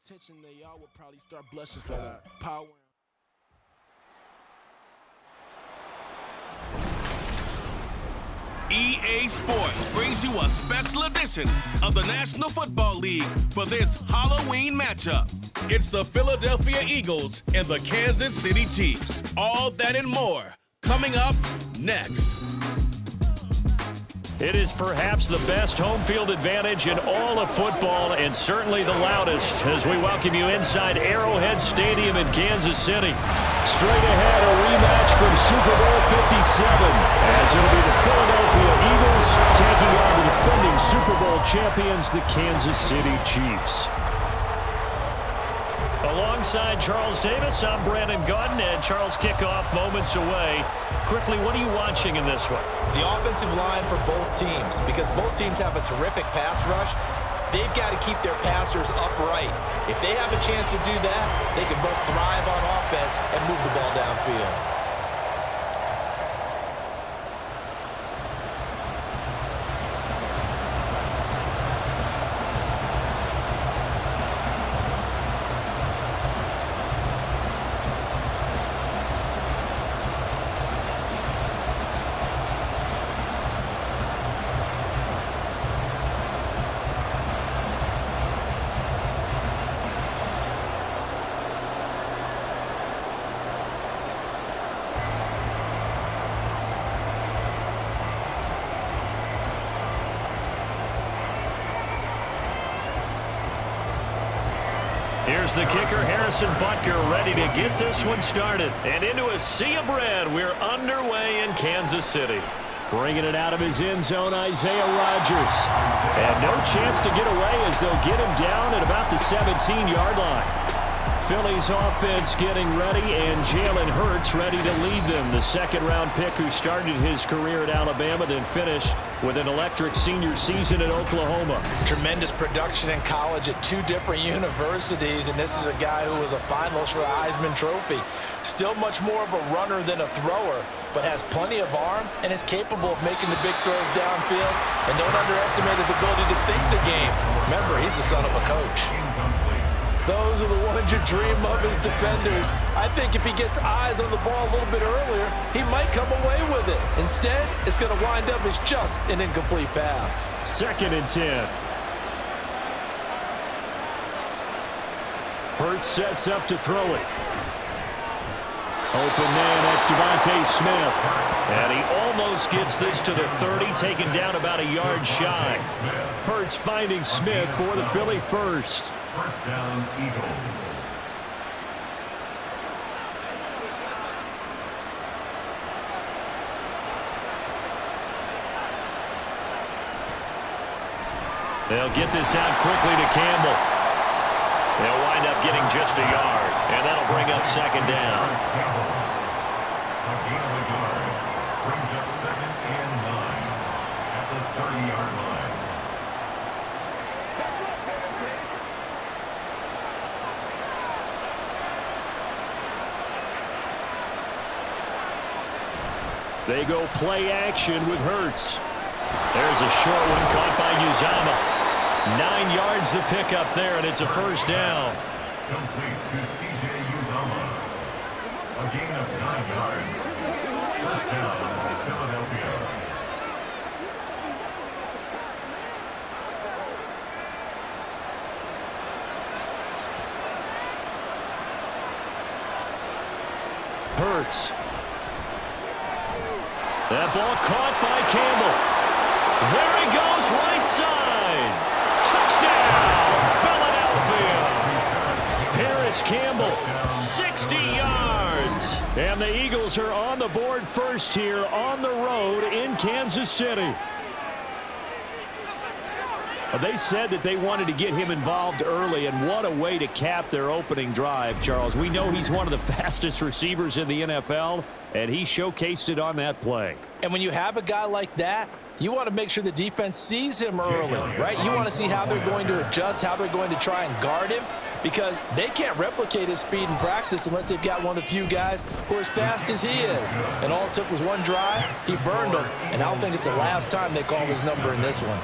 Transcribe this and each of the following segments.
attention, they all would probably start blushing for that power. EA Sports brings you a special edition of the National Football League for this Halloween matchup. It's the Philadelphia Eagles and the Kansas City Chiefs. All that and more coming up next. It is perhaps the best home field advantage in all of football, and certainly the loudest, as we welcome you inside Arrowhead Stadium in Kansas City. Straight ahead, a rematch from Super Bowl 57, as it'll be the Philadelphia Eagles taking on the defending Super Bowl champions, the Kansas City Chiefs. Alongside Charles Davis, I'm Brandon Gaudin, and Charles, kickoff moments away. Quickly, what are you watching in this one? The offensive line for both teams, because both teams have a terrific pass rush. They've got to keep their passers upright. If they have a chance to do that, they can both thrive on offense and move the ball downfield. Here's the kicker, Harrison Butker, ready to get this one started. And into a sea of red, we're underway in Kansas City. Bringing it out of his end zone, Isaiah Rodgers. And no chance to get away as they'll get him down at about the 17-yard line. Philly's offense getting ready, and Jalen Hurts ready to lead them. The second-round pick who started his career at Alabama, then finished with an electric senior season at Oklahoma. Tremendous production in college at two different universities, and this is a guy who was a finalist for the Heisman Trophy. Still much more of a runner than a thrower, but has plenty of arm and is capable of making the big throws downfield. And don't underestimate his ability to think the game. Remember, he's the son of a coach. Those are the ones you dream of as defenders. I think if he gets eyes on the ball a little bit earlier, he might come away with it. Instead, it's going to wind up as just an incomplete pass. 2nd and 10. Hurts sets up to throw it. Open man, that's Devontae Smith. And he almost gets this to the 30, taken down about a yard shy. Hurts finding Smith for the Philly first. First down, Eagles. They'll get this out quickly to Campbell. They'll wind up getting just a yard, and that'll bring up 2nd down. A gain of a yard brings up 2nd and 9 at the 30-yard line. They go play action with Hurts. There's a short one caught by Uzomah. 9 yards the pickup there, and it's a first down. Complete to C.J. Uzomah. A gain of 9 yards. First down, Philadelphia. Hurts. That ball caught by Campbell. There he goes, right side. Touchdown, Philadelphia. Paris Campbell, 60 yards. And the Eagles are on the board first here on the road in Kansas City. They said that they wanted to get him involved early, and what a way to cap their opening drive, Charles. We know he's one of the fastest receivers in the NFL, and he showcased it on that play. And when you have a guy like that, you want to make sure the defense sees him early, right? You want to see how they're going to adjust, how they're going to try and guard him, because they can't replicate his speed in practice unless they've got one of the few guys who are as fast as he is. And all it took was one drive. He burned him, and I don't think it's the last time they call his number in this one.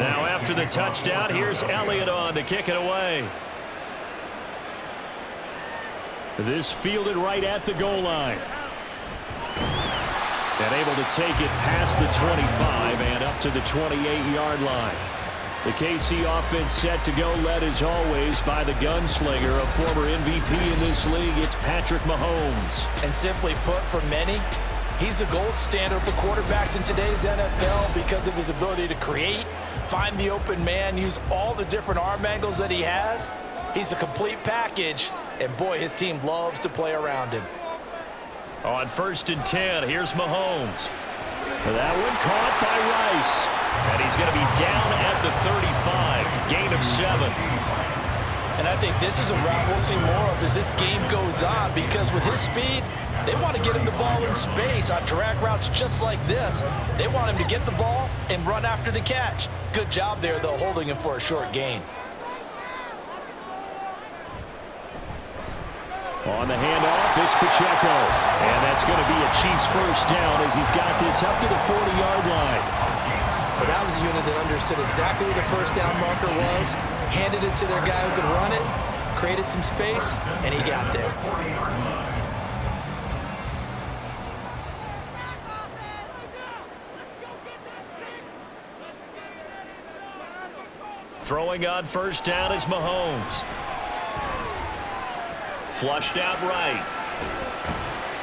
Now after the touchdown, here's Elliott on to kick it away. This fielded right at the goal line. And able to take it past the 25 and up to the 28-yard line. The KC offense set to go, led as always by the gunslinger, a former MVP in this league. It's Patrick Mahomes. And simply put, for many, he's the gold standard for quarterbacks in today's NFL because of his ability to create, find the open man, use all the different arm angles that he has. He's a complete package, and boy, his team loves to play around him. On 1st and 10, here's Mahomes. That one caught by Rice. And he's going to be down at the 35, gain of 7. And I think this is a route we'll see more of as this game goes on because with his speed, they want to get him the ball in space on drag routes just like this. They want him to get the ball and run after the catch. Good job there, though, holding him for a short gain. On the handoff, it's Pacheco. And that's going to be a Chiefs first down as he's got this up to the 40-yard line. But that was a unit that understood exactly where the first down marker was, handed it to their guy who could run it, created some space, and he got there. Throwing on first down is Mahomes. Flushed out right.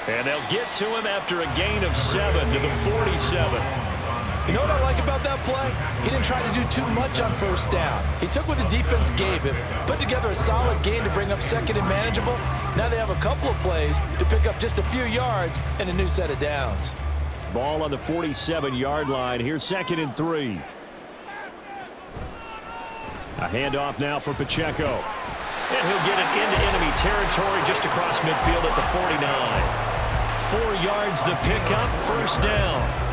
And they'll get to him after a gain of 7 to the 47. You know what I like about that play? He didn't try to do too much on first down. He took what the defense gave him, put together a solid gain to bring up second and manageable. Now they have a couple of plays to pick up just a few yards and a new set of downs. Ball on the 47-yard line. Here's 2nd and 3. A handoff now for Pacheco. And he'll get it into enemy territory just across midfield at the 49. 4 yards the pickup, first down.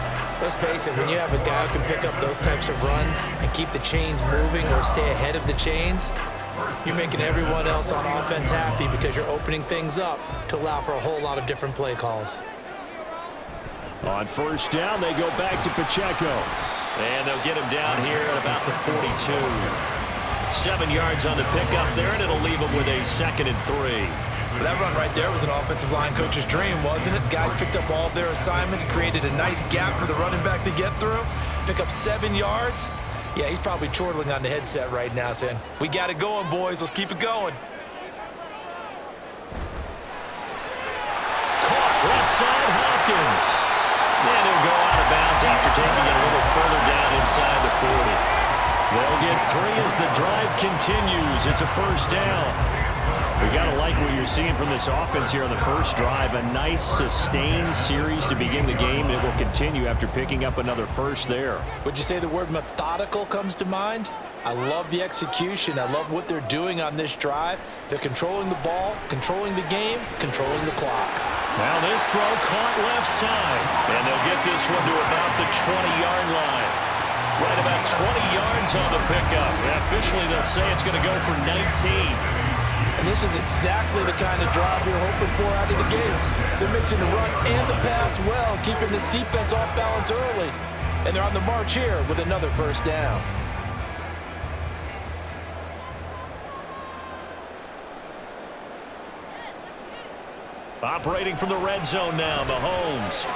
Let's face it, when you have a guy who can pick up those types of runs and keep the chains moving or stay ahead of the chains, you're making everyone else on offense happy because you're opening things up to allow for a whole lot of different play calls. On first down, they go back to Pacheco. And they'll get him down here at about the 42. 7 yards on the pickup there, and it'll leave him with a 2nd and 3. That run right there was an offensive line coach's dream, wasn't it? Guys picked up all of their assignments, created a nice gap for the running back to get through, pick up 7 yards. Yeah, he's probably chortling on the headset right now saying, we got it going, boys. Let's keep it going. Caught left side, Hopkins. And he'll go out of bounds after taking it a little further down inside the 40. They'll get 3 as the drive continues. It's a first down. We got to like what you're seeing from this offense here on the first drive. A nice sustained series to begin the game. It will continue after picking up another first there. Would you say the word methodical comes to mind? I love the execution. I love what they're doing on this drive. They're controlling the ball, controlling the game, controlling the clock. Now this throw caught left side. And they'll get this one to about the 20-yard line. Right about 20 yards on the pickup. And officially they'll say it's going to go for 19. And this is exactly the kind of drive you're hoping for out of the gates. They're mixing the run and the pass well, keeping this defense off balance early. And they're on the march here with another first down. Operating from the red zone now, Mahomes.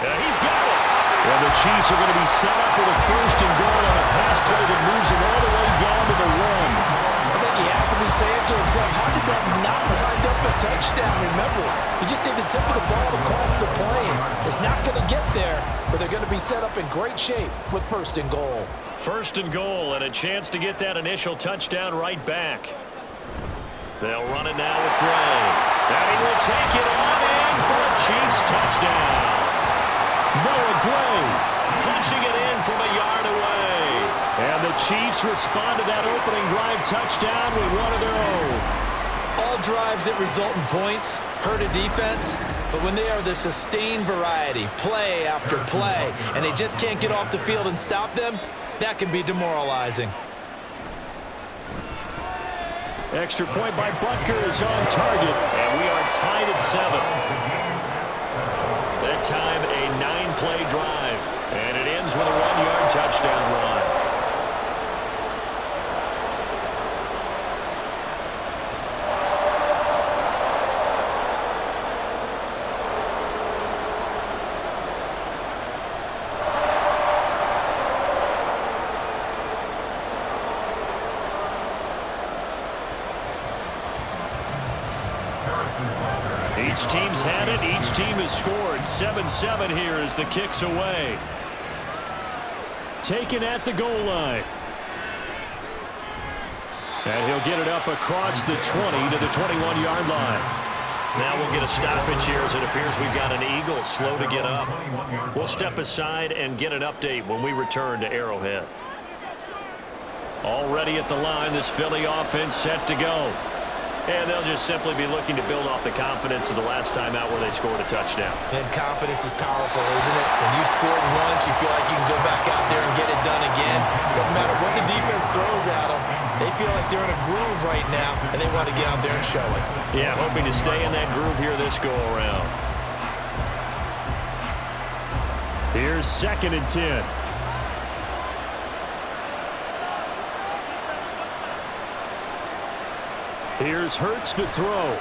Yeah, he's got it. Well, the Chiefs are going to be set up with a 1st and goal on a pass play that moves them all the way down to the 1. I think he has to be saying to himself, how did that not wind up a touchdown? Remember, you just need the tip of the ball to cross the plane. It's not going to get there, but they're going to be set up in great shape with 1st and goal. 1st and goal and a chance to get that initial touchdown right back. They'll run it now with Gray. And he will take it on in for a Chiefs touchdown. Noah Gray punching it in from a yard away. And the Chiefs respond to that opening drive touchdown with one of their own. All drives that result in points hurt a defense, but when they are the sustained variety, play after play, and they just can't get off the field and stop them, that can be demoralizing. Extra point by Butker is on target, and we are tied at 7. That time a 9-play drive, and it ends with a 1-yard touchdown run. Each team's had it. Each team has scored. 7-7 here as the kick's away. Taken at the goal line. And he'll get it up across the 20 to the 21-yard line. Now we'll get a stoppage here as it appears we've got an Eagle slow to get up. We'll step aside and get an update when we return to Arrowhead. Already at the line, this Philly offense set to go. And they'll just simply be looking to build off the confidence of the last time out where they scored a touchdown. And confidence is powerful, isn't it? When you scored once, you feel like you can go back out there and get it done again. Doesn't matter what the defense throws at them. They feel like they're in a groove right now, and they want to get out there and show it. Yeah, hoping to stay in that groove here this go-around. Here's 2nd and 10. Here's Hurts to throw.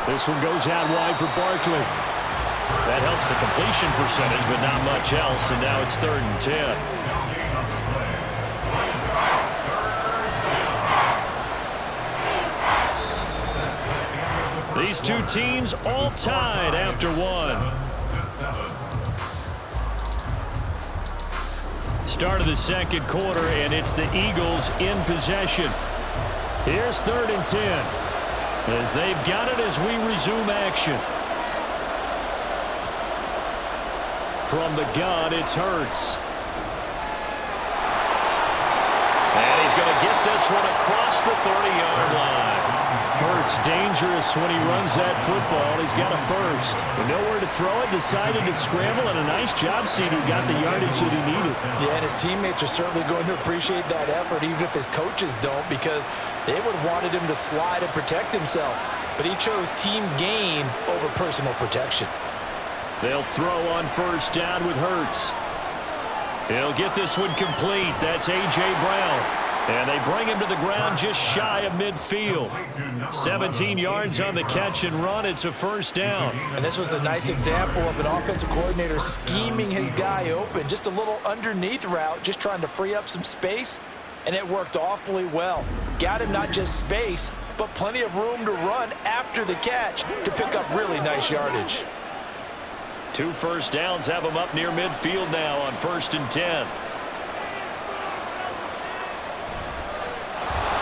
This one goes out wide for Barkley. That helps the completion percentage, but not much else, and now it's 3rd and 10. These two teams all tied after one. Start of the second quarter, and it's the Eagles in possession. Here's 3rd and 10 as they've got it as we resume action. From the gun, it's Hurts. And he's going to get this one across the 30-yard line. Hurts dangerous when he runs that football. He's got a first. And nowhere to throw it, decided to scramble, and a nice job seeing who got the yardage that he needed. Yeah, and his teammates are certainly going to appreciate that effort, even if his coaches don't, because they would have wanted him to slide and protect himself. But he chose team gain over personal protection. They'll throw on 1st down with Hurts. He'll get this one complete. That's A.J. Brown. And they bring him to the ground just shy of midfield. 17 yards on the catch and run. It's a 1st down. And this was a nice example of an offensive coordinator scheming his guy open. Just a little underneath route, just trying to free up some space. And it worked awfully well. Got him not just space, but plenty of room to run after the catch to pick up really nice yardage. 2 first downs have him up near midfield now on 1st and 10.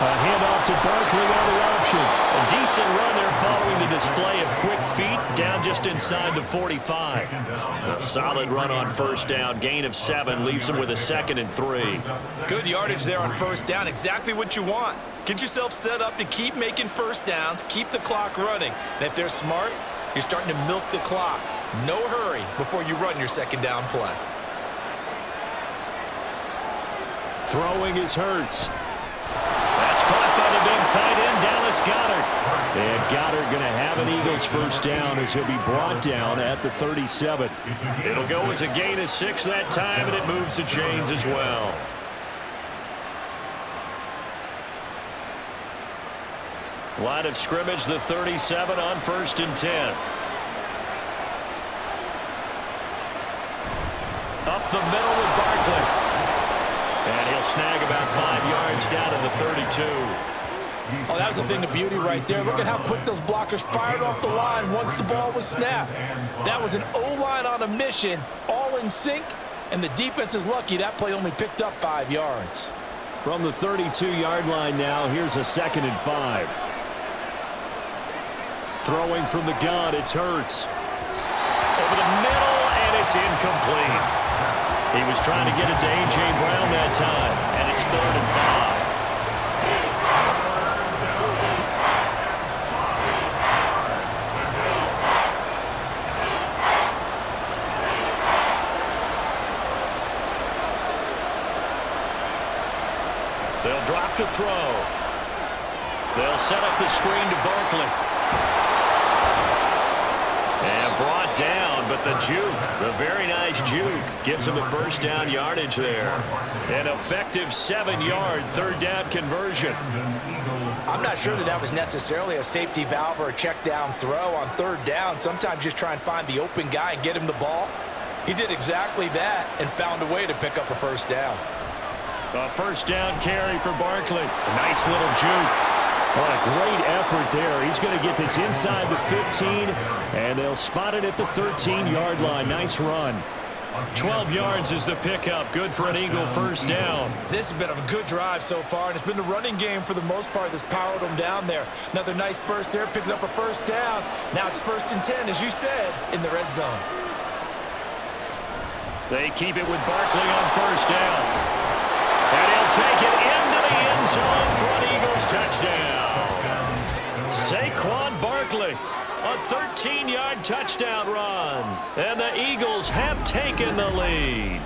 A handoff to Barkley on the option. A decent run there following the display of quick feet down just inside the 45. A solid run on 1st down. Gain of 7 leaves him with a 2nd and 3. Good yardage there on 1st down. Exactly what you want. Get yourself set up to keep making 1st downs, keep the clock running. And if they're smart, you're starting to milk the clock. No hurry before you run your 2nd down play. Throwing is Hurts. That's caught by the big tight end, Dallas Goedert. And Goedert going to have an Eagles 1st down as he'll be brought down at the 37. It'll go as a gain of 6 that time, and it moves the chains as well. Line of scrimmage, the 37 on 1st and 10. Up the middle with Barkley. And he'll snag about 5 yards down to the 32. Oh, that was a thing of beauty right there. Look at how quick those blockers fired off the line once the ball was snapped. That was an O-line on a mission, all in sync, and the defense is lucky that play only picked up 5 yards. From the 32-yard line now, here's a 2nd and 5. Throwing from the gun, it's Hurts. Over the middle, and it's incomplete. He was trying to get it to A.J. Brown that time, and it's 3rd and 5. They'll drop to throw. They'll set up the screen to Barkley. And brought down, but the juke, the very nice juke, gets him the 1st down yardage there. An effective 7-yard 3rd down conversion. I'm not sure that was necessarily a safety valve or a check down throw on 3rd down. Sometimes just try and find the open guy and get him the ball. He did exactly that and found a way to pick up a 1st down. A 1st down carry for Barkley. A nice little juke. What a great effort there. He's going to get this inside the 15, and they'll spot it at the 13-yard line. Nice run. 12 yards is the pickup. Good for an Eagle first down. This has been a good drive so far, and it's been the running game for the most part that's powered them down there. Another nice burst there, picking up a first down. Now it's 1st and 10, as you said, in the red zone. They keep it with Barkley on first down. And he'll take it into the end zone for an Eagles touchdown. Saquon Barkley. A 13-yard touchdown run. And the Eagles have taken the lead.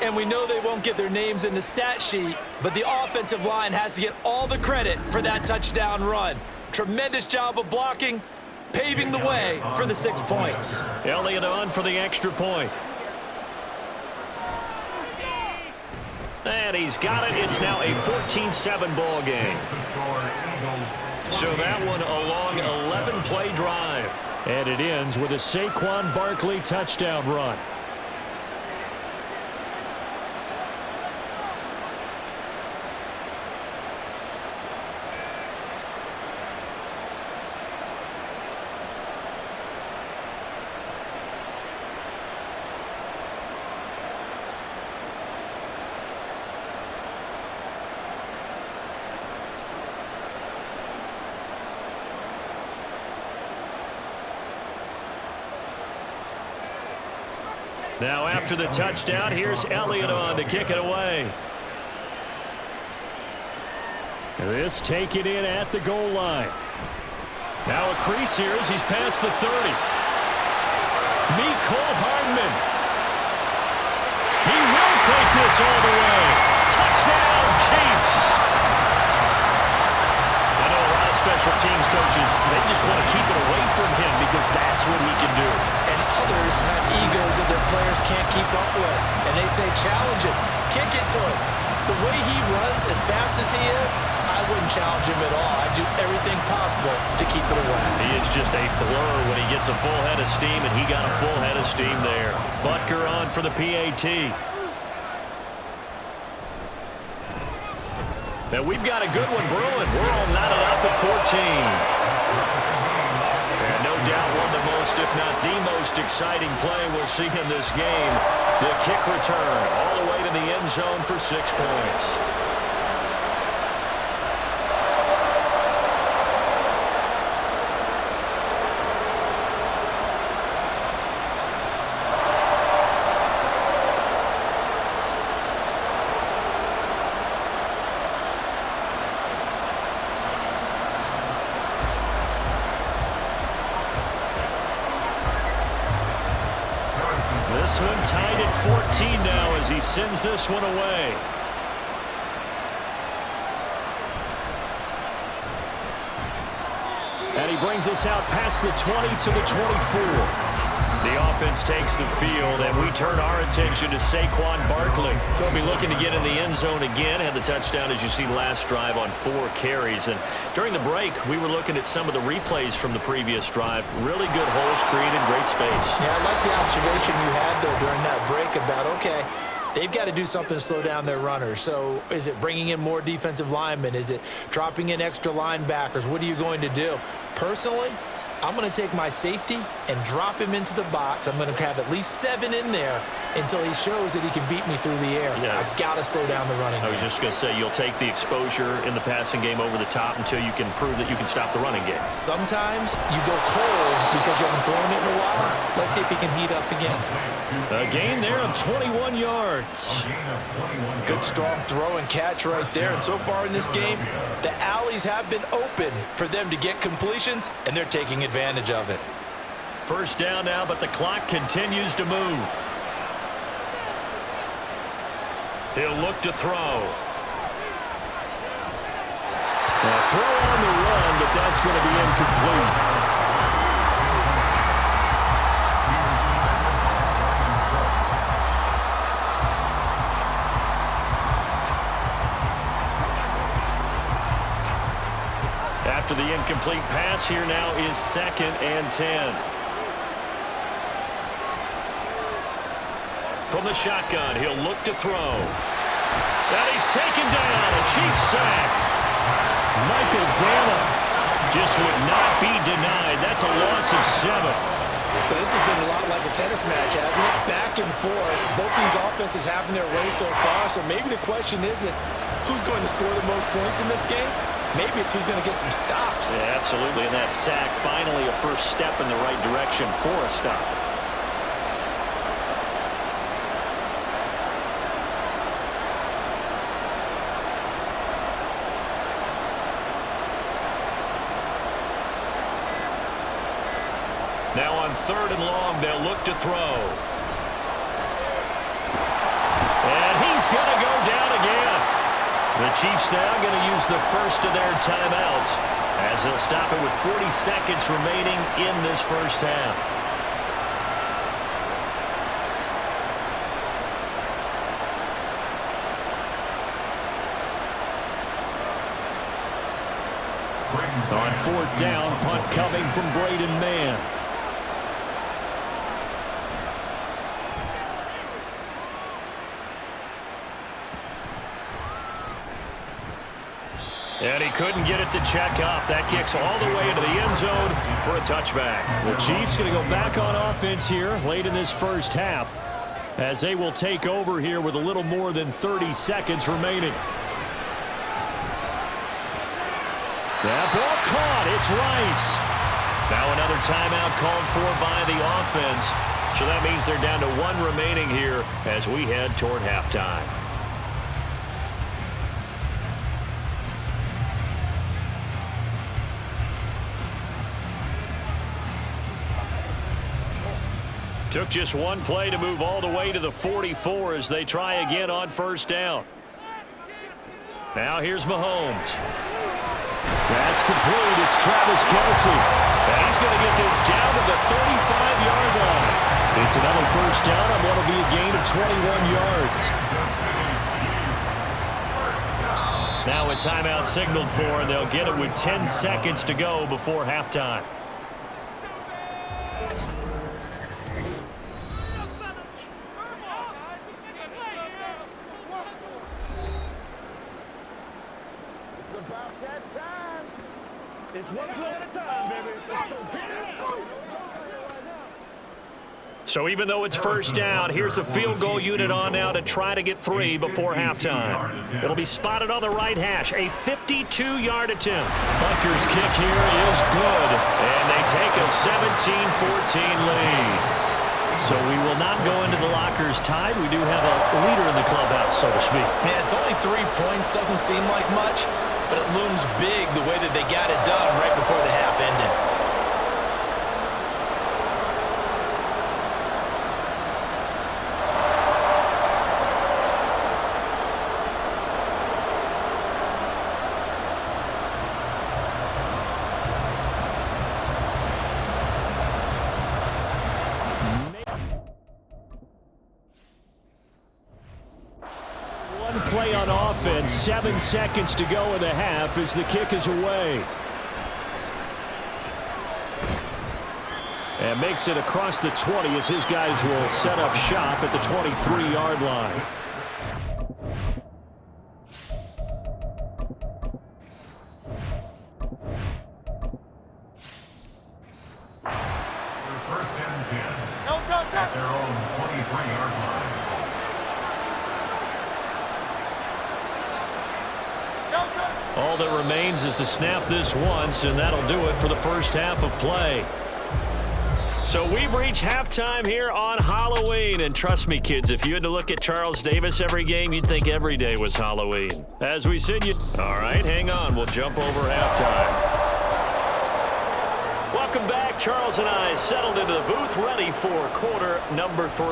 And we know they won't get their names in the stat sheet, but the offensive line has to get all the credit for that touchdown run. Tremendous job of blocking, paving the way for the 6 points. Elliott on for the extra point. And he's got it. It's now a 14-7 ball game. So that one a long 11-play drive. And it ends with a Saquon Barkley touchdown run. Now after the touchdown, here's Elliott on to kick it away. This taken in at the goal line. Now a crease here as he's past the 30. Mecole Hardman. He will take this all the way. Touchdown, Chiefs. I know a lot of special teams coaches, they just want to keep it away from him because that's what he can do. And others have egos that their players can't keep up with. And they say, challenge him, kick it to him. The way he runs as fast as he is, I wouldn't challenge him at all. I'd do everything possible to keep it away. He is just a blur when he gets a full head of steam, and he got a full head of steam there. Butker on for the PAT. Now we've got a good one brewing. We're all knotted up at 14. And no doubt one of the most, if not the most exciting play we'll see in this game. The kick return all the way to the end zone for 6 points. This one tied at 14 now as he sends this one away. And he brings us out past the 20 to the 24. The offense takes the field, and we turn our attention to Saquon Barkley. He'll be looking to get in the end zone again. Had the touchdown, as you see, last drive on 4 carries. And during the break, we were looking at some of the replays from the previous drive. Really good holes created, great space. Yeah, I like the observation you had there during that break about, okay, they've got to do something to slow down their runners. So is it bringing in more defensive linemen? Is it dropping in extra linebackers? What are you going to do? Personally, I'm going to take my safety and drop him into the box. I'm going to have at least 7 in there until he shows that he can beat me through the air. Yeah. I've got to slow down the running game. I was just going to say, you'll take the exposure in the passing game over the top until you can prove that you can stop the running game. Sometimes you go cold because you haven't thrown it in a while. Let's see if he can heat up again. A gain there of 21 yards. Good strong throw and catch right there. And so far in this game, the alleys have been open for them to get completions, and they're taking advantage of it. First down now, but the clock continues to move. He'll look to throw. A throw on the run, but that's going to be incomplete. After the incomplete pass, here now is 2nd and 10. From the shotgun, he'll look to throw. And he's taken down, a Chiefs sack. Michael Dana just would not be denied. That's a loss of 7. So this has been a lot like a tennis match, hasn't it? Back and forth. Both these offenses having their way so far, so maybe the question isn't who's going to score the most points in this game. Maybe it's who's going to get some stops. Yeah, absolutely, and that sack finally a first step in the right direction for a stop. Now on 3rd and long, they'll look to throw. And he's going to go down again. The Chiefs now going to use the first of their timeouts as they'll stop it with 40 seconds remaining in this first half. On 4th down, punt coming from Braden Mann. And he couldn't get it to check up. That kicks all the way into the end zone for a touchback. The Chiefs going to go back on offense here late in this first half as they will take over here with a little more than 30 seconds remaining. That ball caught. It's Rice. Now another timeout called for by the offense. So that means they're down to 1 remaining here as we head toward halftime. Took just 1 play to move all the way to the 44 as they try again on 1st down. Now here's Mahomes. That's complete. It's Travis Kelce. And he's going to get this down to the 35-yard line. It's another 1st down on what will be a gain of 21 yards. Now a timeout signaled for, and they'll get it with 10 seconds to go before halftime. It's 1 play at a time, baby. Let's go. So even though it's 1st down, here's the field goal unit on now to try to get 3 before halftime. It'll be spotted on the right hash, a 52-yard attempt. Butker's kick here is good, and they take a 17-14 lead. So we will not go into the lockers tied. We do have a leader in the clubhouse, so to speak. Yeah, it's only 3 points. Doesn't seem like much, but it looms big the way that they got it done right before the half ended. Play on offense, 7 seconds to go in the half as the kick is away. And makes it across the 20 as his guys will set up shop at the 23-yard line. First and 10 at their own 23-yard line. All that remains is to snap this once, and that'll do it for the first half of play. So we've reached halftime here on Halloween, and trust me, kids, if you had to look at Charles Davis every game, you'd think every day was Halloween. As we said, all right, hang on. We'll jump over halftime. Welcome back. Charles and I settled into the booth, ready for quarter number 3.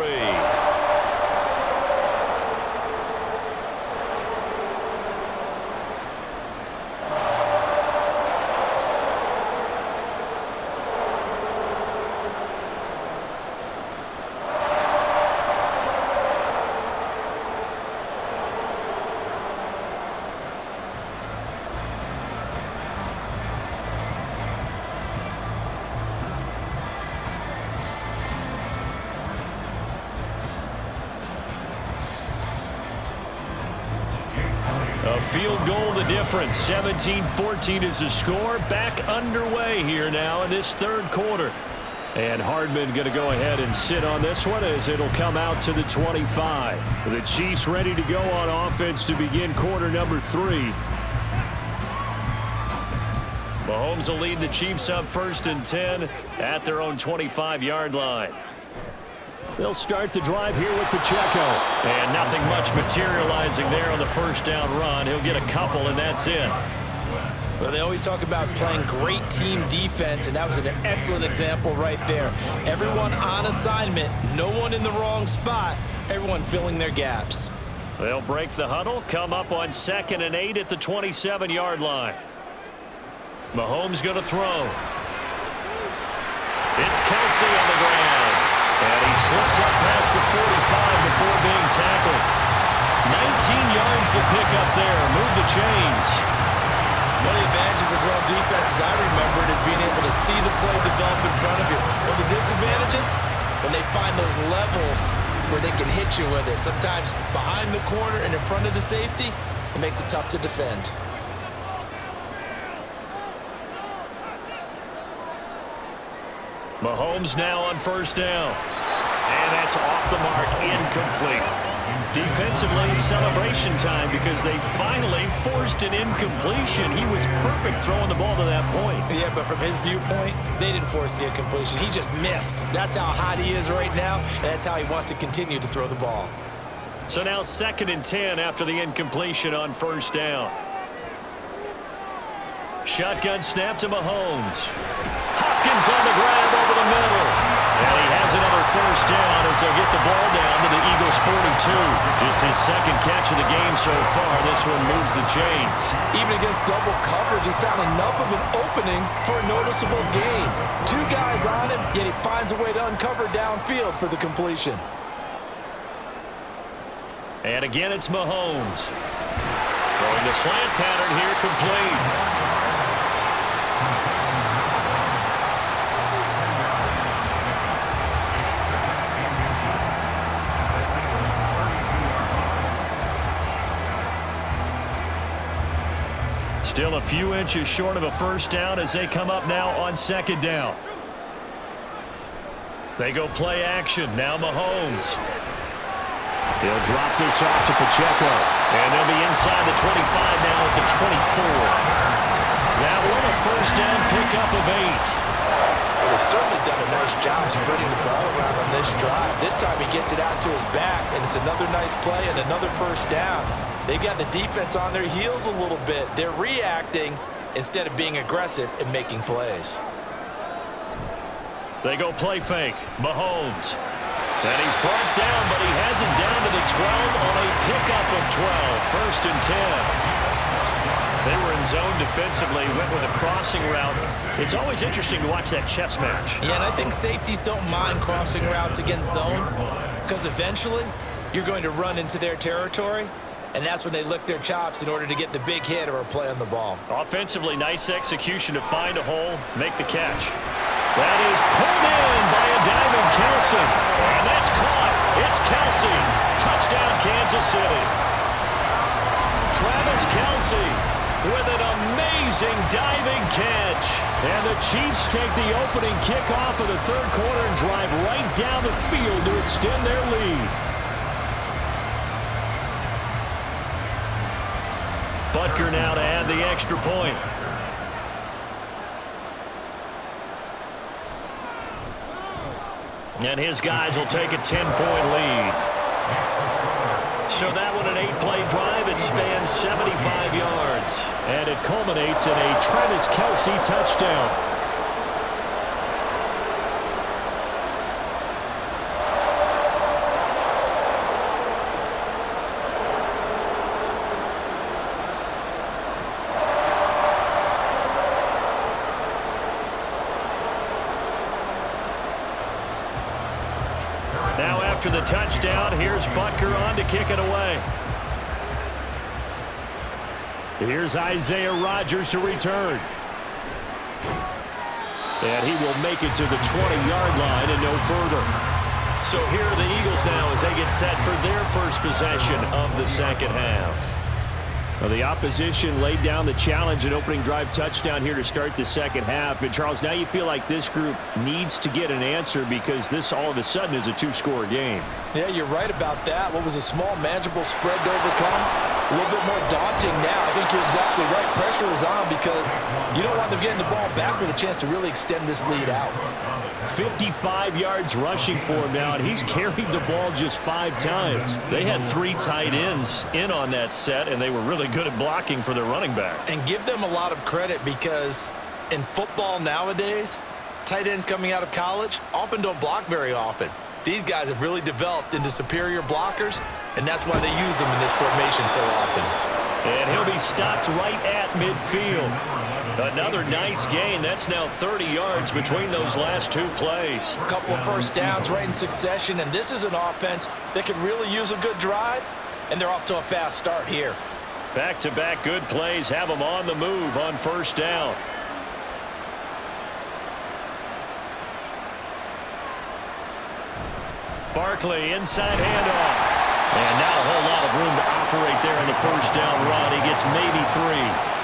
field goal the difference. 17-14 is the score. Back underway here now in this third quarter. And Hardman going to go ahead and sit on this one as it'll come out to the 25. The Chiefs ready to go on offense to begin quarter number 3. Mahomes will lead the Chiefs up 1st and 10 at their own 25-yard line. They'll start the drive here with Pacheco. And nothing much materializing there on the first down run. He'll get a couple, and that's it. Well, they always talk about playing great team defense, and that was an excellent example right there. Everyone on assignment, no one in the wrong spot, everyone filling their gaps. They'll break the huddle, come up on 2nd and 8 at the 27-yard line. Mahomes going to throw. It's Kelsey on the ground. And he slips up past the 45 before being tackled. 19 yards to pick up there. Move the chains. One of the advantages of zone defense, as I remember it, is being able to see the play develop in front of you. One of the disadvantages, when they find those levels where they can hit you with it. Sometimes behind the corner and in front of the safety, it makes it tough to defend. Mahomes now on 1st down. And that's off the mark, incomplete. Defensively, celebration time because they finally forced an incompletion. He was perfect throwing the ball to that point. Yeah, but from his viewpoint, they didn't force the incompletion. He just missed. That's how hot he is right now, and that's how he wants to continue to throw the ball. So now 2nd and 10 after the incompletion on 1st down. Shotgun snap to Mahomes. Hopkins on the grab over the middle. And he has another 1st down as they'll get the ball down to the Eagles' 42. Just his 2nd catch of the game so far. This one moves the chains. Even against double coverage, he found enough of an opening for a noticeable gain. 2 guys on him, yet he finds a way to uncover downfield for the completion. And again, it's Mahomes. Throwing the slant pattern here, complete. Still a few inches short of a 1st down as they come up now on 2nd down. They go play action. Now Mahomes. He'll drop this off to Pacheco. And they'll be inside the 25 now at the 24. That one a 1st down pickup of 8. Well, they've certainly done a nice job spreading the ball around on this drive. This time he gets it out to his back, and it's another nice play and another 1st down. They've got the defense on their heels a little bit. They're reacting instead of being aggressive and making plays. They go play fake. Mahomes. And he's brought down, but he has it down to the 12 on a pickup of 12. 1st and 10. They were in zone defensively, went with a crossing route. It's always interesting to watch that chess match. Yeah, and I think safeties don't mind crossing routes against zone because eventually you're going to run into their territory. And that's when they lick their chops in order to get the big hit or a play on the ball. Offensively, nice execution to find a hole, make the catch. That is pulled in by a diving Kelsey. And that's caught. It's Kelsey. Touchdown, Kansas City. Travis Kelsey with an amazing diving catch. And the Chiefs take the opening kickoff of the 3rd quarter and drive right down the field to extend their lead. Butker now to add the extra point. And his guys will take a 10-point lead. So that one an 8-play drive. It spans 75 yards. And it culminates in a Travis Kelsey touchdown. Now after the touchdown, here's Butker on to kick it away. Here's Isaiah Rodgers to return. And he will make it to the 20-yard line and no further. So here are the Eagles now as they get set for their first possession of the 2nd half. Well, the opposition laid down the challenge and opening drive touchdown here to start the second half. And, Charles, now you feel like this group needs to get an answer because this all of a sudden is a two-score game. Yeah, you're right about that. What was a small, manageable spread to overcome? A little bit more daunting now. I think you're exactly right. Pressure is on because you don't want them getting the ball back with a chance to really extend this lead out. 55 yards rushing for him now, and he's carried the ball just 5 times. They had 3 tight ends in on that set, and they were really good at blocking for their running back. And give them a lot of credit because in football nowadays, tight ends coming out of college often don't block very often. These guys have really developed into superior blockers, and that's why they use them in this formation so often. And he'll be stopped right at midfield. Another nice gain. That's now 30 yards between those last 2 plays. A couple of first downs right in succession, and this is an offense that could really use a good drive, and they're off to a fast start here. Back-to-back good plays have them on the move on first down. Barkley, inside handoff. And not a whole lot of room to operate there in the first down run. He gets maybe 3.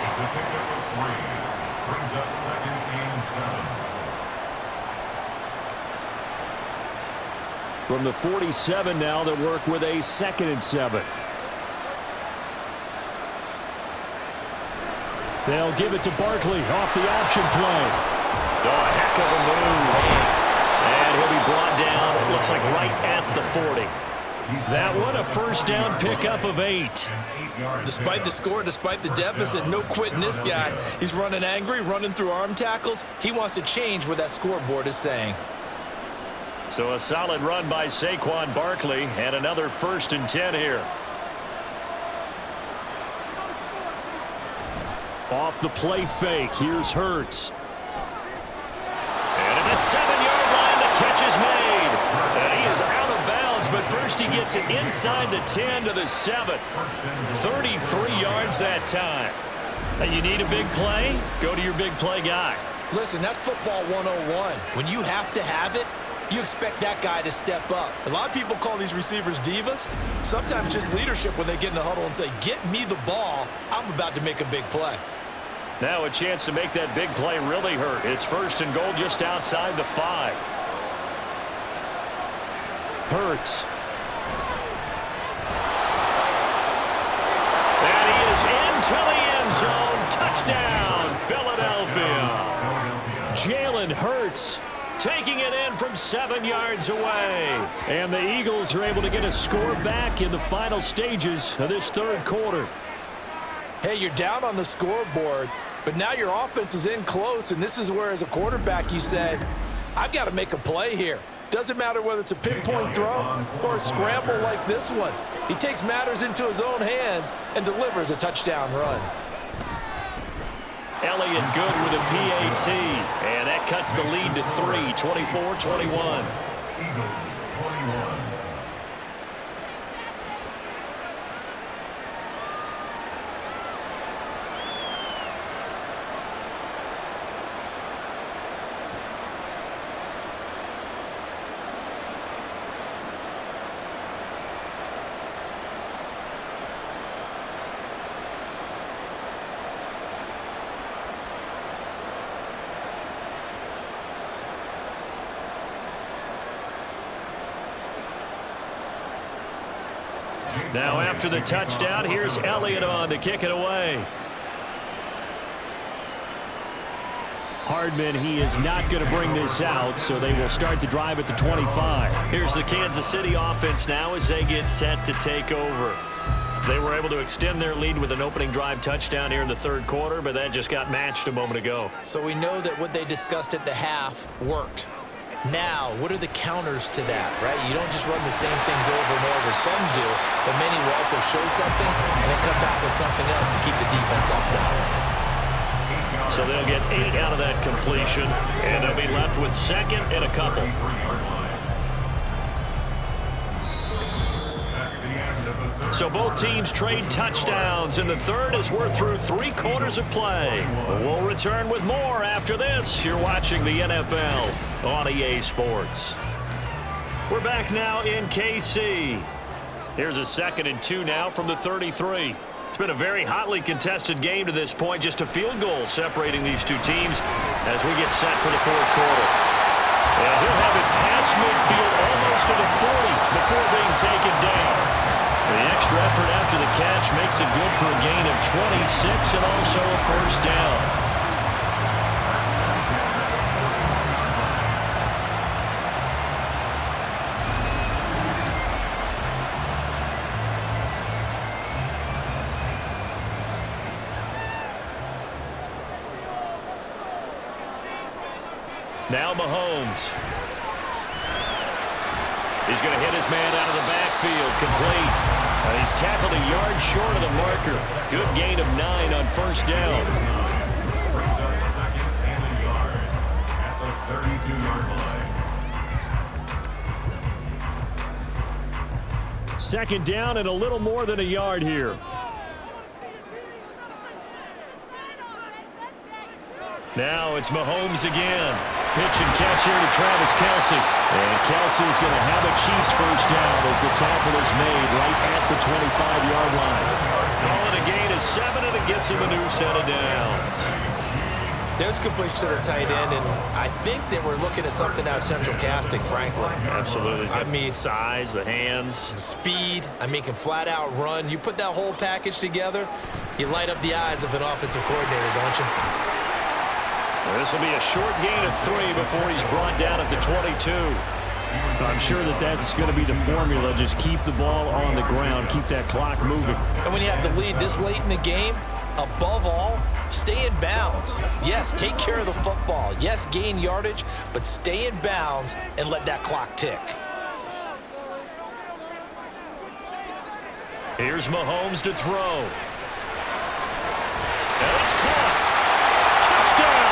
It's a pickup of 3. Brings up 2nd and 7. From the 47 now, they'll work with a 2nd and 7. They'll give it to Barkley off the option play. Oh, a heck of a move. And he'll be brought down, it looks like right at the 40. That one, a first down pickup of 8. Despite the score, despite the deficit, no quitting this guy. He's running angry, running through arm tackles. He wants to change what that scoreboard is saying. So a solid run by Saquon Barkley and another 1st and 10 here. Off the play fake, here's Hurts. And at the 7-yard line, the catch is made. And he is out of bounds, but first he gets it inside the 10 to the 7. 33 yards that time. And you need a big play? Go to your big play guy. Listen, that's football 101. When you have to have it, you expect that guy to step up. A lot of people call these receivers divas. Sometimes just leadership when they get in the huddle and say, get me the ball. I'm about to make a big play. Now a chance to make that big play really hurt. It's 1st and goal just outside the 5. Hurts. And he is into the end zone. Touchdown, Philadelphia. Jalen Hurts taking it in from 7 yards away. And the Eagles are able to get a score back in the final stages of this 3rd quarter. Hey, you're down on the scoreboard, but now your offense is in close, and this is where, as a quarterback, you say, I've got to make a play here. Doesn't matter whether it's a pinpoint throw or a scramble like this one. He takes matters into his own hands and delivers a touchdown run. Elliott good with a PAT, and that cuts the lead to 3, 24-21. Eagles 21. Now after the touchdown, here's Elliott on to kick it away. Hardman, he is not going to bring this out, so they will start the drive at the 25. Here's the Kansas City offense now as they get set to take over. They were able to extend their lead with an opening drive touchdown here in the 3rd quarter, but that just got matched a moment ago. So we know that what they discussed at the half worked. Now, what are the counters to that, right? You don't just run the same things over and over. Some do, but many will also show something and then come back with something else to keep the defense off balance. So they'll get 8 out of that completion, and they'll be left with 2nd and a couple. So both teams trade touchdowns in the 3rd as we're through 3 quarters of play. We'll return with more after this. You're watching the NFL on EA Sports. We're back now in KC. Here's a 2nd and 2 now from the 33. It's been a very hotly contested game to this point. Just a field goal separating these two teams as we get set for the 4th quarter. And he'll have it past midfield almost to the 40 before being taken down. The extra effort after the catch makes it good for a gain of 26 and also a 1st down. Now Mahomes. He's going to hit his man out of the backfield. Complete. He's tackled a yard short of the marker. Good gain of 9 on 1st down. Brings up 2nd and a yard at the 32-yard line. 2nd down and a little more than a yard here. Now it's Mahomes again. Pitch and catch here to Travis Kelce. And Kelce's going to have a Chiefs 1st down as the tackle is made right at the 25-yard line. Calling a gain of 7, and it gets him a new set of downs. There's completion to the tight end, and I think that we're looking at something out central casting, frankly. Absolutely. I mean, size, the hands. Speed. I mean, can flat out run. You put that whole package together, you light up the eyes of an offensive coordinator, don't you? This will be a short gain of 3 before he's brought down at the 22. I'm sure that that's going to be the formula. Just keep the ball on the ground. Keep that clock moving. And when you have the lead this late in the game, above all, stay in bounds. Yes, take care of the football. Yes, gain yardage, but stay in bounds and let that clock tick. Here's Mahomes to throw. And it's caught. Touchdown!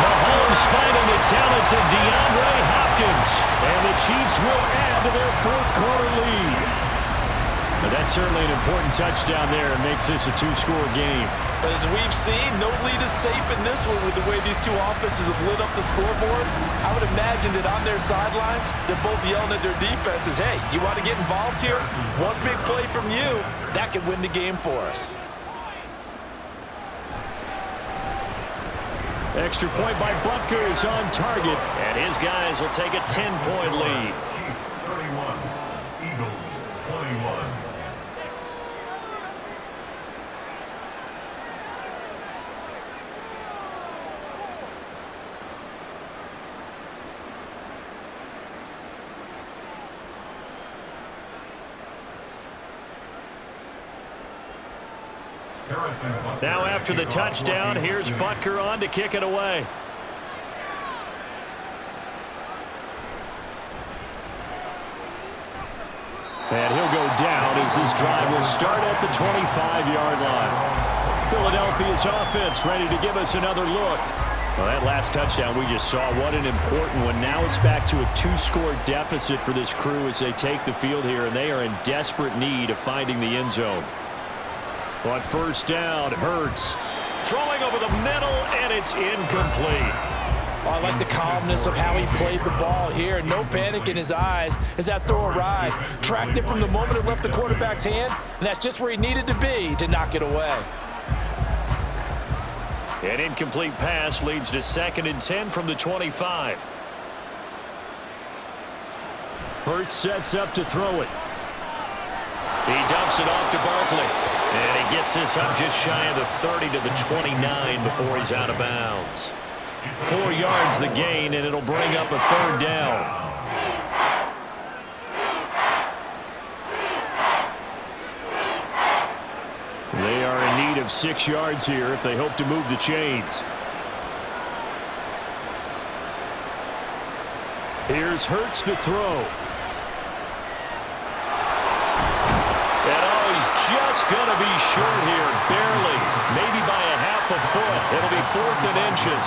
Mahomes finding the talented DeAndre Hopkins. And the Chiefs will add to their 4th quarter lead. But that's certainly an important touchdown there. It makes this a 2-score game. But as we've seen, no lead is safe in this one with the way these two offenses have lit up the scoreboard. I would imagine that on their sidelines, they're both yelling at their defenses, hey, you want to get involved here? One big play from you, that could win the game for us. Extra point by Butker is on target, and his guys will take a 10-point lead. Chiefs 31, Eagles 21. Now after the touchdown, here's Butker on to kick it away. And he'll go down as this drive will start at the 25-yard line. Philadelphia's offense ready to give us another look. Well, that last touchdown we just saw, what an important one. Now it's back to a 2-score deficit for this crew as they take the field here, and they are in desperate need of finding the end zone. On 1st down, Hurts throwing over the middle, and it's incomplete. Oh, I like the calmness of how he played the ball here. No panic in his eyes as that throw arrived. Tracked it from the moment it left the quarterback's hand, and that's just where he needed to be to knock it away. An incomplete pass leads to 2nd and 10 from the 25. Hurts sets up to throw it. He dumps it off to Barkley. And he gets this up just shy of the 30 to the 29 before he's out of bounds. 4 yards the gain, and it'll bring up a 3rd down. They are in need of 6 yards here if they hope to move the chains. Here's Hurts to throw. Just going to be short here, barely, maybe by a half a foot. It'll be 4th and inches.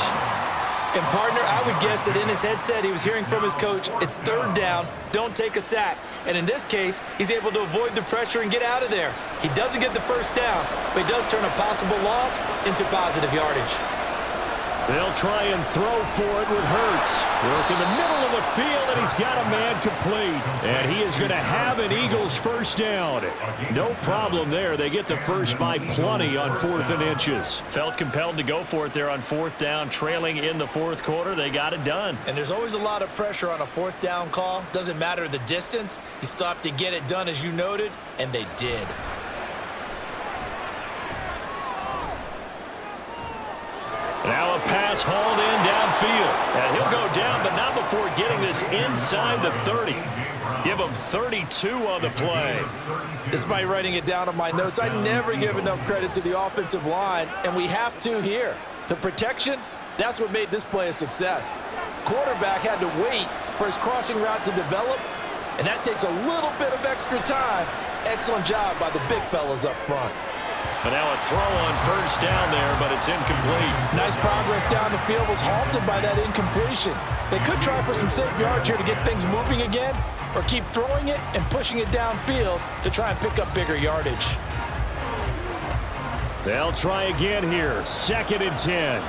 And, partner, I would guess that in his headset he was hearing from his coach, it's 3rd down, don't take a sack. And in this case, he's able to avoid the pressure and get out of there. He doesn't get the 1st down, but he does turn a possible loss into positive yardage. They'll try and throw for it with Hurts. Work in the middle of the field, and he's got a man complete. And he is going to have an Eagles first down. No problem there. They get the first by plenty on 4th and inches. Felt compelled to go for it there on 4th down, trailing in the 4th quarter. They got it done. And there's always a lot of pressure on a 4th down call. Doesn't matter the distance. You still have to get it done, as you noted, and they did. Now a pass hauled in downfield. And he'll go down, but not before getting this inside the 30. Give him 32 on the play. Despite writing it down on my notes, I never give enough credit to the offensive line, and we have to here. The protection, that's what made this play a success. Quarterback had to wait for his crossing route to develop, and that takes a little bit of extra time. Excellent job by the big fellas up front. But now a throw on first down there, but it's incomplete. Nice progress down the field was halted by that incompletion. They could try for some safe yards here to get things moving again, or keep throwing it and pushing it downfield to try and pick up bigger yardage. They'll try again here. 2nd and 10.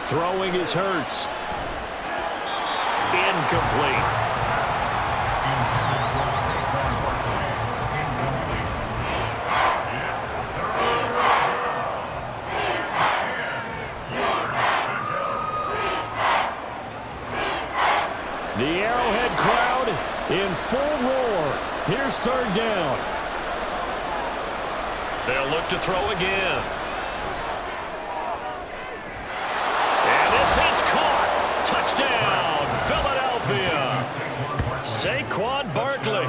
Throwing is Hurts. Incomplete. The Arrowhead crowd in full roar. Here's 3rd down. They'll look to throw again. And this is caught. Touchdown, Philadelphia. Saquon Barkley.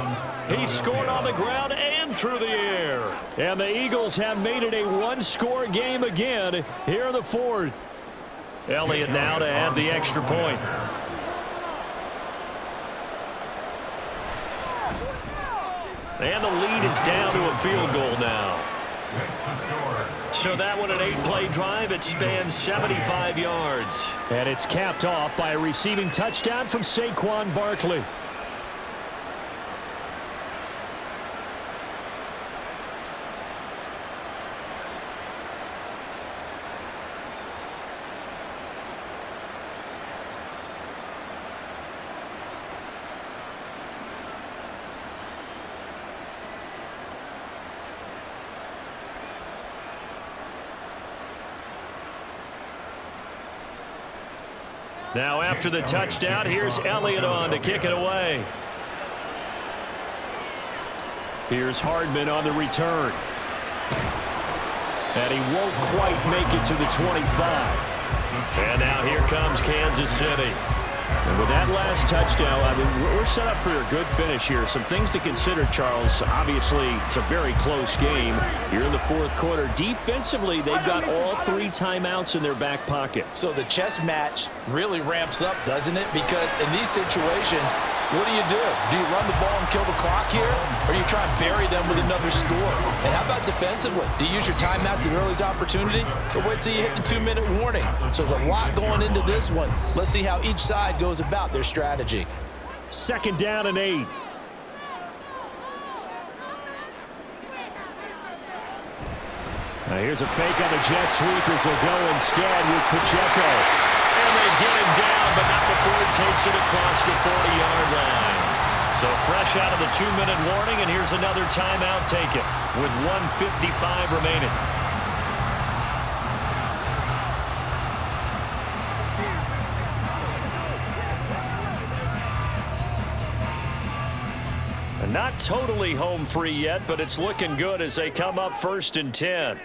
He scored on the ground and through the air. And the Eagles have made it a one-score game again here in the 4th. Elliott now to add the extra point. And the lead is down to a field goal now. So that one, an 8-play drive. It spans 75 yards. And it's capped off by a receiving touchdown from Saquon Barkley. Now after the touchdown, here's Elliott on to kick it away. Here's Hardman on the return. And he won't quite make it to the 25. And now here comes Kansas City. And with that last touchdown, I mean, we're set up for a good finish here. Some things to consider, Charles. Obviously, it's a very close game. You're in the 4th quarter. Defensively, they've got all 3 timeouts in their back pocket. So the chess match really ramps up, doesn't it? Because in these situations, what do? Do you run the ball and kill the clock here? Or do you try and bury them with another score? And how about defensively? Do you use your timeouts at earliest opportunity? Or wait till you hit the 2-minute warning? So there's a lot going into this one. Let's see how each side goes about their strategy. 2nd down and 8. Now here's a fake on the jet sweep as they'll go instead with Pacheco. And they get him down, but not before he takes it across the 40-yard line. So fresh out of the 2-minute warning, and here's another timeout taken with 1:55 remaining. Not totally home free yet, but it's looking good as they come up 1st and 10.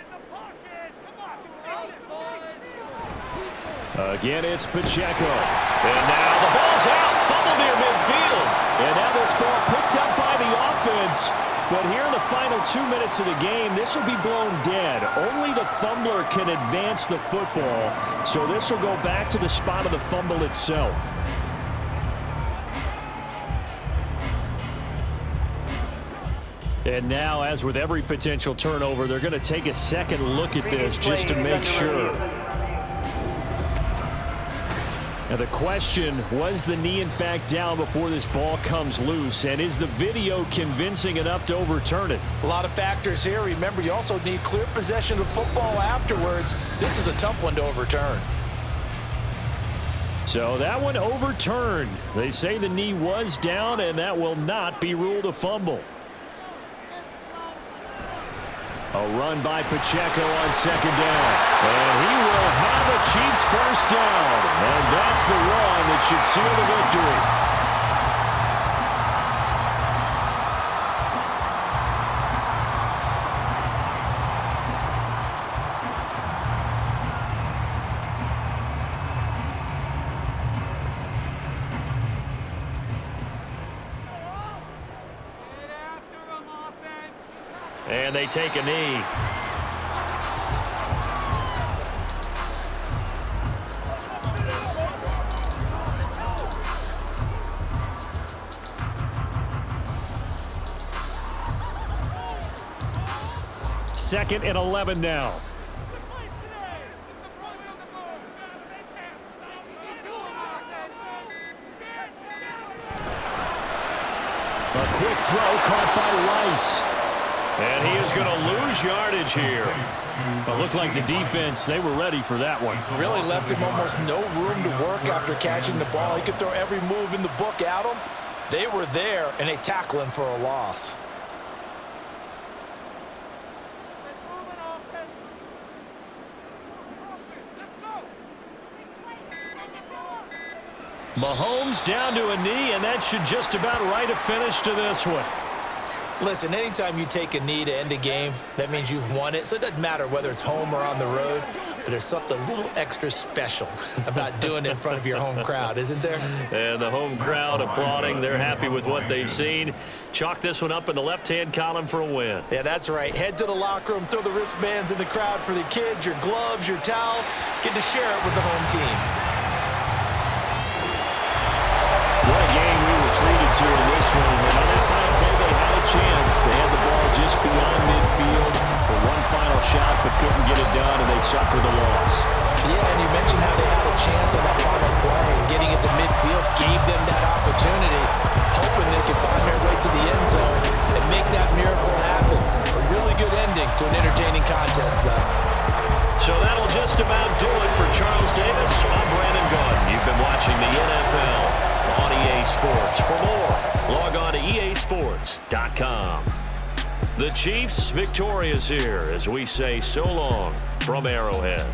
Again, it's Pacheco. And now the ball's out. Fumble near midfield. And now this ball picked up by the offense. But here in the final 2 minutes of the game, this will be blown dead. Only the fumbler can advance the football. So this will go back to the spot of the fumble itself. And now, as with every potential turnover, they're going to take a second look at this just to make sure. Now the question, was the knee in fact down before this ball comes loose? And is the video convincing enough to overturn it? A lot of factors here. Remember, you also need clear possession of football afterwards. This is a tough one to overturn. So that one overturned. They say the knee was down, and that will not be ruled a fumble. A run by Pacheco on second down. And he will have a Chiefs first down. And that's the one that should seal the victory. And they take a knee. Second and 11 now. A quick throw caught by Rice. And he is going to lose yardage here. It looked like the defense, they were ready for that one. Really left him almost no room to work after catching the ball. He could throw every move in the book at him. They were there, and they tackle him for a loss. Mahomes down to a knee, and that should just about write a finish to this one. Listen, anytime you take a knee to end a game, that means you've won it. So it doesn't matter whether it's home or on the road, but there's something a little extra special about doing it in front of your home crowd, isn't there? And the home crowd applauding. They're happy with what they've seen. Chalk this one up in the left-hand column for a win. Yeah, that's right. Head to the locker room, throw the wristbands in the crowd for the kids, your gloves, your towels. Get to share it with the home team. What a game we were treated to in this one. And on that final play, they had a chance. They had the ball just beyond midfield for one final shot, but couldn't get it done, and they suffered the loss. Yeah, and you mentioned how they had a chance on that final play, and getting it to midfield gave them that opportunity, hoping they could find their way to the end zone and make that miracle happen. A really good ending to an entertaining contest, though. So that'll just about do it for Charles Davis. I'm Brandon Gaudin. You've been watching the NFL on EA Sports. For more, log on to easports.com. The Chiefs victorious here as we say so long from Arrowhead.